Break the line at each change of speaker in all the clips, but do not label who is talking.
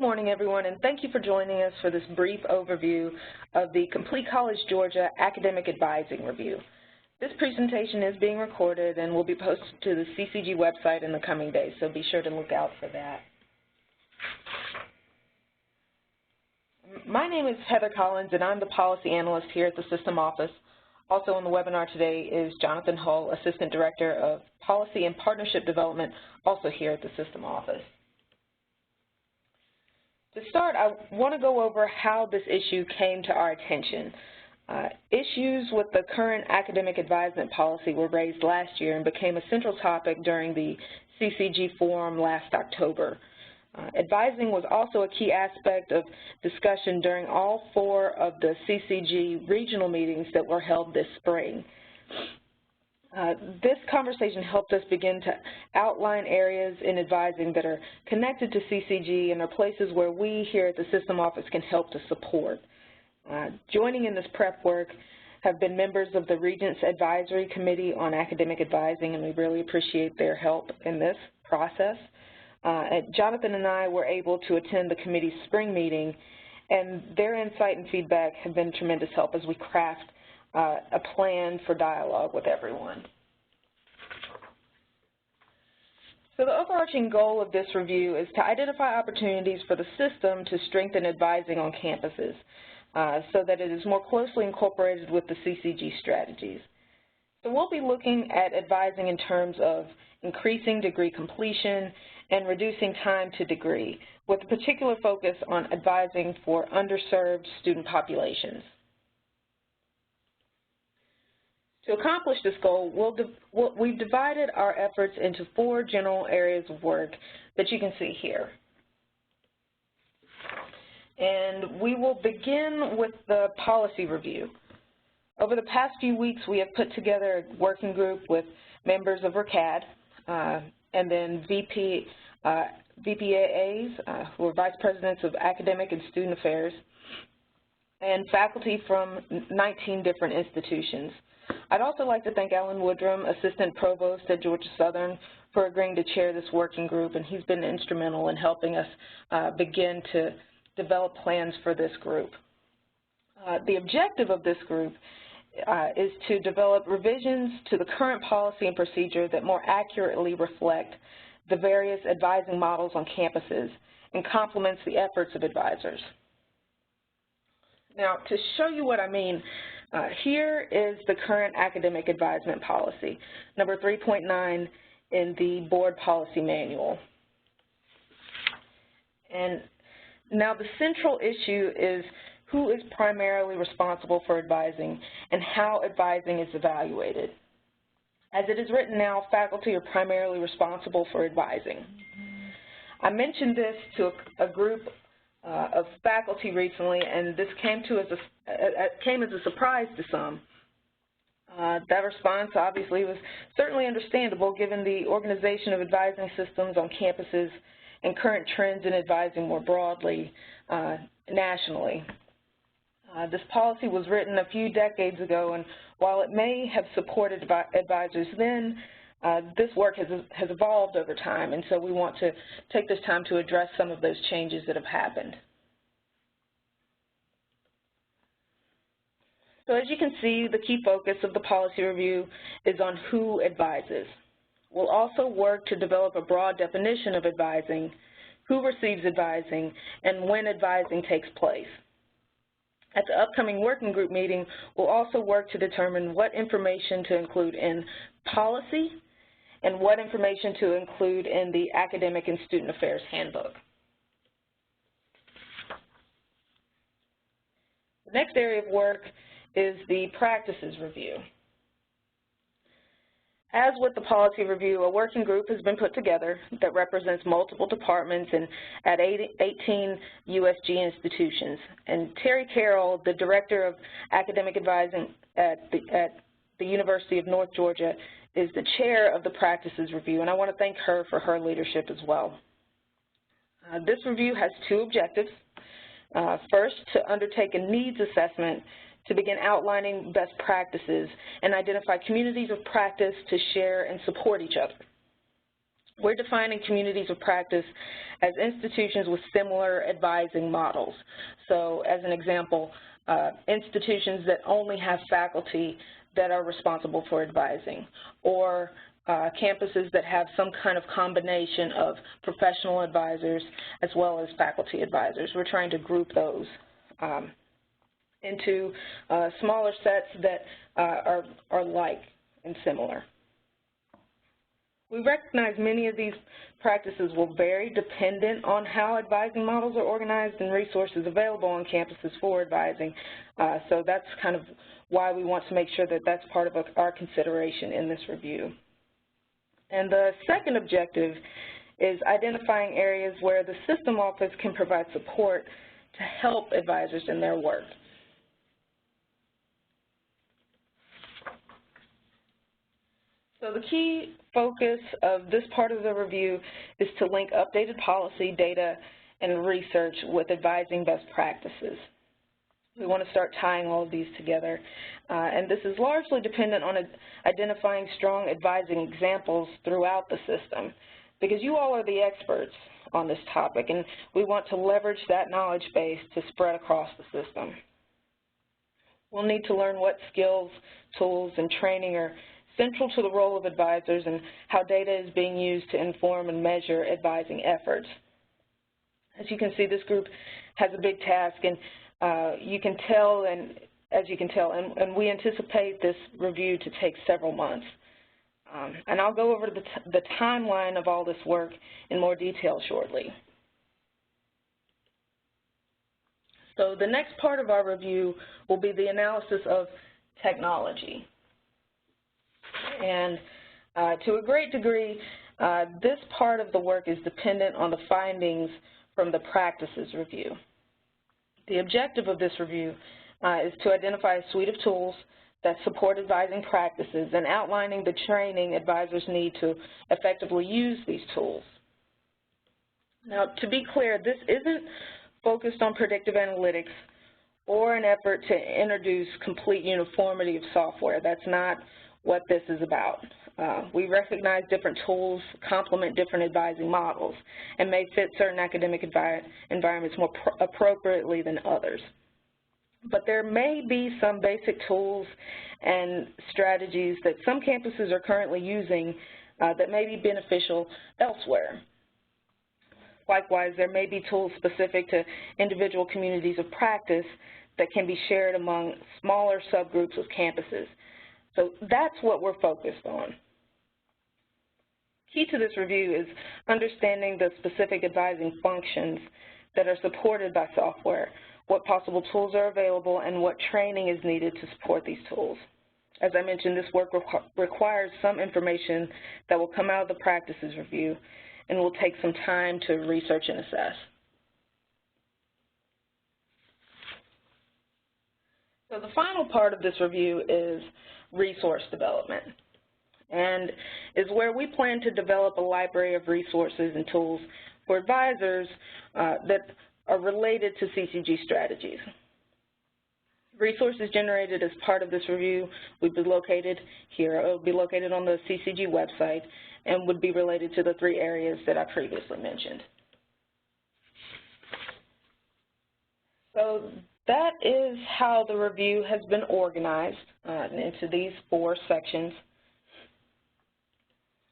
morning, everyone, and thank you for joining us for this brief overview of the Complete College Georgia Academic Advising Review. This presentation is being recorded and will be posted to the CCG website in the coming days, so be sure to look out for that. My name is Heather Collins, and I'm the Policy Analyst here at the System Office. Also on the webinar today is Jonathan Hull, Assistant Director of Policy and Partnership Development, also here at the System Office. To start, I want to go over how this issue came to our attention. Issues with the current academic advisement policy were raised last year and became a central topic during the CCG forum last October. Advising was also a key aspect of discussion during all 4 of the CCG regional meetings that were held this spring. This conversation helped us begin to outline areas in advising that are connected to CCG and are places where we here at the System Office can help to support. Joining in this prep work have been members of the Regents Advisory Committee on Academic Advising, and we really appreciate their help in this process. Jonathan and I were able to attend the committee's spring meeting, and their insight and feedback have been tremendous help as we craft a plan for dialogue with everyone. So the overarching goal of this review is to identify opportunities for the system to strengthen advising on campuses so that it is more closely incorporated with the CCG strategies. So we'll be looking at advising in terms of increasing degree completion and reducing time to degree, with a particular focus on advising for underserved student populations. To accomplish this goal, we've divided our efforts into 4 general areas of work that you can see here. And we will begin with the policy review. Over the past few weeks, we have put together a working group with members of RCAD and then VPAAs, who are Vice Presidents of Academic and Student Affairs, and faculty from 19 different institutions. I'd also like to thank Alan Woodrum, Assistant Provost at Georgia Southern, for agreeing to chair this working group, and he's been instrumental in helping us begin to develop plans for this group. The objective of this group is to develop revisions to the current policy and procedure that more accurately reflect the various advising models on campuses and complements the efforts of advisors. Now, to show you what I mean, here is the current academic advisement policy, number 3.9 in the board policy manual. And now the central issue is who is primarily responsible for advising and how advising is evaluated. As it is written now, faculty are primarily responsible for advising. I mentioned this to a group of faculty recently, and this came as a surprise to some. That response obviously was certainly understandable given the organization of advising systems on campuses and current trends in advising more broadly nationally. This policy was written a few decades ago, and while it may have supported advisors then, this work has evolved over time, and so we want to take this time to address some of those changes that have happened. So as you can see, the key focus of the policy review is on who advises. We'll also work to develop a broad definition of advising, who receives advising, and when advising takes place. At the upcoming working group meeting, we'll also work to determine what information to include in policy and what information to include in the Academic and Student Affairs Handbook. The next area of work is the practices review. As with the policy review, a working group has been put together that represents multiple departments and at 18 USG institutions. And Terry Carroll, the Director of Academic Advising at the University of North Georgia, is the chair of the practices review, and I want to thank her for her leadership as well. This review has 2 objectives. First, to undertake a needs assessment to begin outlining best practices and identify communities of practice to share and support each other. We're defining communities of practice as institutions with similar advising models. So as an example, institutions that only have faculty that are responsible for advising, or campuses that have some kind of combination of professional advisors as well as faculty advisors. We're trying to group those into smaller sets that are like and similar. We recognize many of these practices will vary dependent on how advising models are organized and resources available on campuses for advising. So that's kind of why we want to make sure that that's part of our consideration in this review. And the second objective is identifying areas where the system office can provide support to help advisors in their work. So the key focus of this part of the review is to link updated policy, data, and research with advising best practices. We want to start tying all of these together, and this is largely dependent on identifying strong advising examples throughout the system, because you all are the experts on this topic, and we want to leverage that knowledge base to spread across the system. We'll need to learn what skills, tools, and training are central to the role of advisors and how data is being used to inform and measure advising efforts. As you can see, this group has a big task, and you can tell, and we anticipate this review to take several months. And I'll go over the timeline of all this work in more detail shortly. So the next part of our review will be the analysis of technology. And to a great degree, this part of the work is dependent on the findings from the practices review. The objective of this review is to identify a suite of tools that support advising practices and outlining the training advisors need to effectively use these tools. Now, to be clear, this isn't focused on predictive analytics or an effort to introduce complete uniformity of software. That's not what this is about. We recognize different tools complement different advising models and may fit certain academic environments more appropriately than others. But there may be some basic tools and strategies that some campuses are currently using that may be beneficial elsewhere. Likewise, there may be tools specific to individual communities of practice that can be shared among smaller subgroups of campuses. So that's what we're focused on. Key to this review is understanding the specific advising functions that are supported by software, what possible tools are available, and what training is needed to support these tools. As I mentioned, this work requires some information that will come out of the practices review and will take some time to research and assess. So the final part of this review is resource development, and is where we plan to develop a library of resources and tools for advisors that are related to CCG strategies. Resources generated as part of this review would be located here. It would be located on the CCG website and would be related to the 3 areas that I previously mentioned. So that is how the review has been organized into these 4 sections.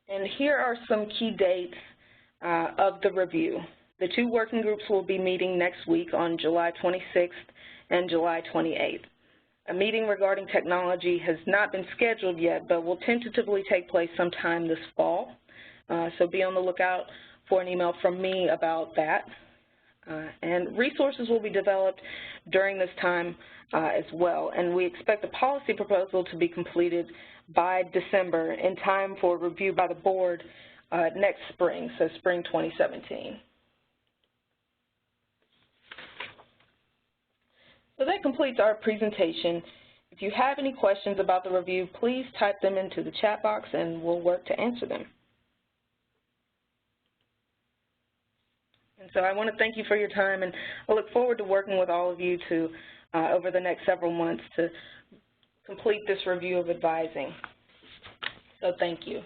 And here are some key dates of the review. The 2 working groups will be meeting next week on July 26th and July 28th. A meeting regarding technology has not been scheduled yet, but will tentatively take place sometime this fall. So be on the lookout for an email from me about that. And resources will be developed during this time as well, and we expect the policy proposal to be completed by December in time for review by the board next spring, so spring 2017. So that completes our presentation. If you have any questions about the review, please type them into the chat box and we'll work to answer them. And so I want to thank you for your time, and I look forward to working with all of you to, over the next several months, to complete this review of advising. So thank you.